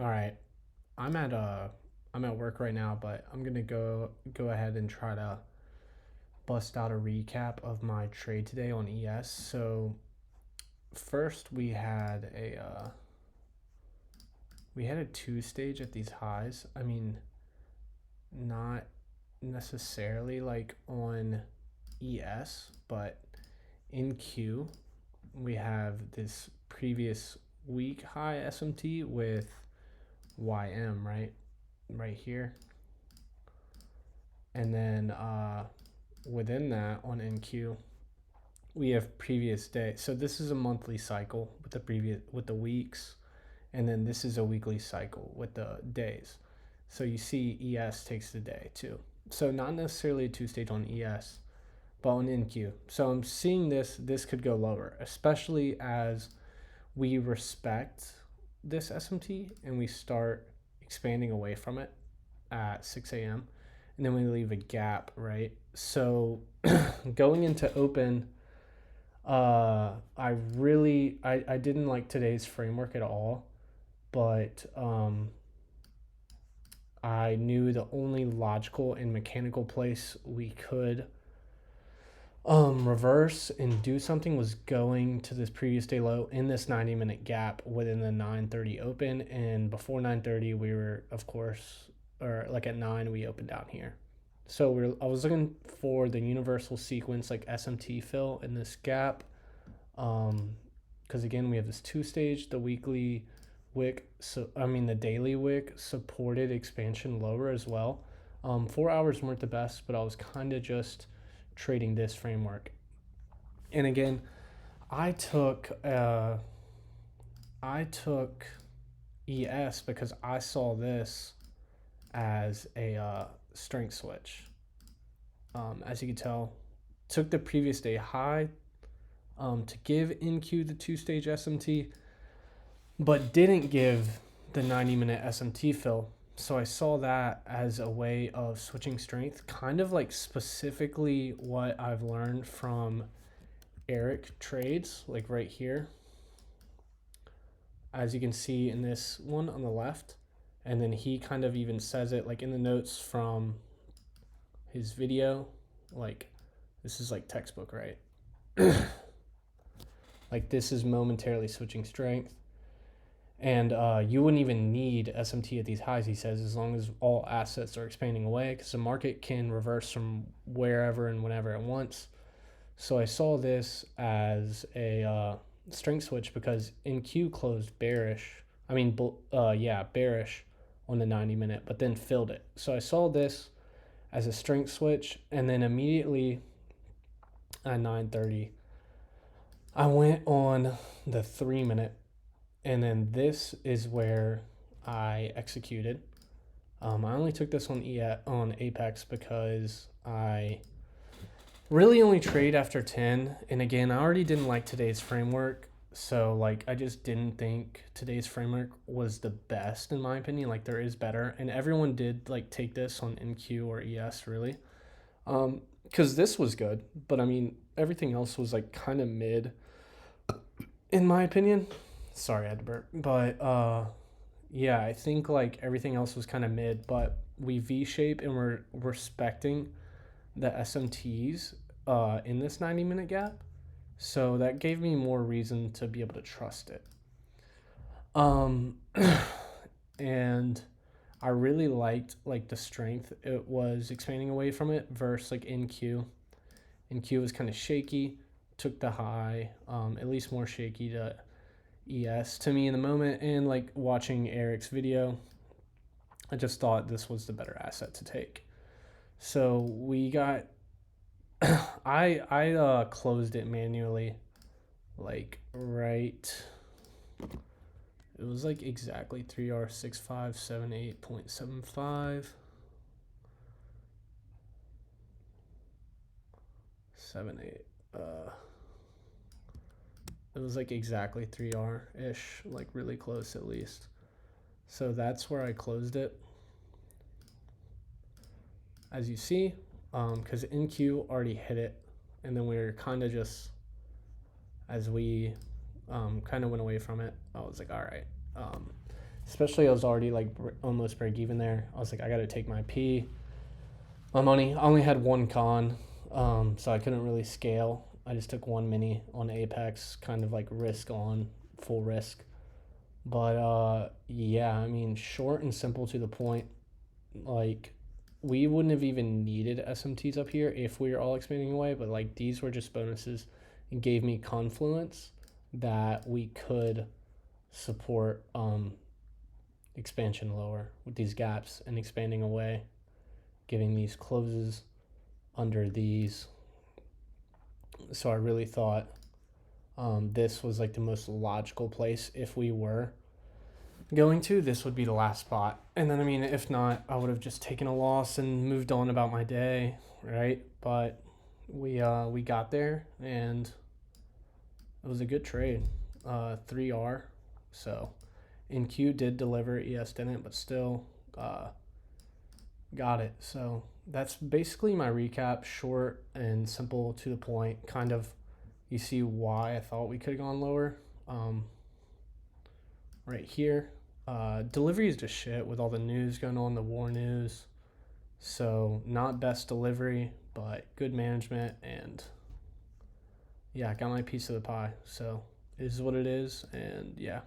All right. I'm at I'm at work right now, but I'm gonna go ahead and try to bust out a recap of my trade today on ES. So first we had a two stage at these highs. I mean, not necessarily like on ES, but in Q we have this previous week high SMT with YM, right here. And then within that on NQ, we have previous day. So this is a monthly cycle with the weeks, and then this is a weekly cycle with the days. So you see ES takes the day too. So not necessarily a two stage on ES, but on NQ. So I'm seeing this could go lower, especially as we respect this SMT and we start expanding away from it at 6 a.m. and then we leave a gap, right? So going into open, I didn't like today's framework at all, but I knew the only logical and mechanical place we could reverse and do something was going to this previous day low in this 90-minute gap within the 9:30 open, and before 9:30 we were, of course, or like at 9 we opened down here. So I was looking for the universal sequence like SMT fill in this gap, because again we have this two stage, the weekly wick, so I mean the daily wick supported expansion lower as well. 4 hours weren't the best, but I was kind of just trading this framework. And again, I took ES because I saw this as a strength switch. As you can tell, took the previous day high to give NQ the two stage SMT, but didn't give the 90-minute SMT fill. So I saw that as a way of switching strength, kind of like specifically what I've learned from Eric trades, like right here, as you can see in this one on the left. And then he kind of even says it like in the notes from his video, like this is like textbook, right? Like this is momentarily switching strength. And you wouldn't even need SMT at these highs, he says, as long as all assets are expanding away, because the market can reverse from wherever and whenever it wants. So I saw this as a strength switch because NQ closed bearish. I mean, bearish on the 90-minute, but then filled it. So I saw this as a strength switch, and then immediately at 9:30, I went on the 3-minute. And then this is where I executed. I only took this on Apex because I really only trade after 10. And again, I already didn't like today's framework. So like I just didn't think today's framework was the best in my opinion. Like there is better. And everyone did like take this on NQ or ES really. Because this was good. But I mean, everything else was like kind of mid in my opinion. Sorry, I had to burp. But yeah, I think like everything else was kind of mid, but we V-shape and we're respecting the SMTs in this 90-minute gap. So that gave me more reason to be able to trust it. And I really liked like the strength it was expanding away from it versus like NQ. NQ was kind of shaky, took the high, at least more shaky to ES to me in the moment, and like watching Eric's video, I just thought this was the better asset to take. So we got I closed it manually, like right, it was like exactly 3R6578.75 78 it was like exactly 3R ish, like really close at least. So that's where I closed it, as you see, because NQ already hit it, and then we were kind of just, as we kind of went away from it, I was like, all right. especially I was already like almost break even there. I was like, I got to take my P, my money. I only had one con, so I couldn't really scale. I just took one mini on Apex, kind of like risk on, full risk. But yeah, I mean, short and simple to the point. Like, we wouldn't have even needed SMTs up here if we were all expanding away, but like these were just bonuses and gave me confluence that we could support expansion lower with these gaps and expanding away, giving these closes under these. So I really thought this was like the most logical place if we were going to. This would be the last spot. And then, I mean, if not, I would have just taken a loss and moved on about my day, right? But we got there, and it was a good trade. 3R. So, NQ did deliver, ES didn't, but still got it. So, that's basically my recap, short and simple to the point. Kind of, you see why I thought we could have gone lower. Right here. Delivery is just shit with all the news going on, the war news. So, not best delivery, but good management. And yeah, I got my piece of the pie. So, it is what it is. And yeah.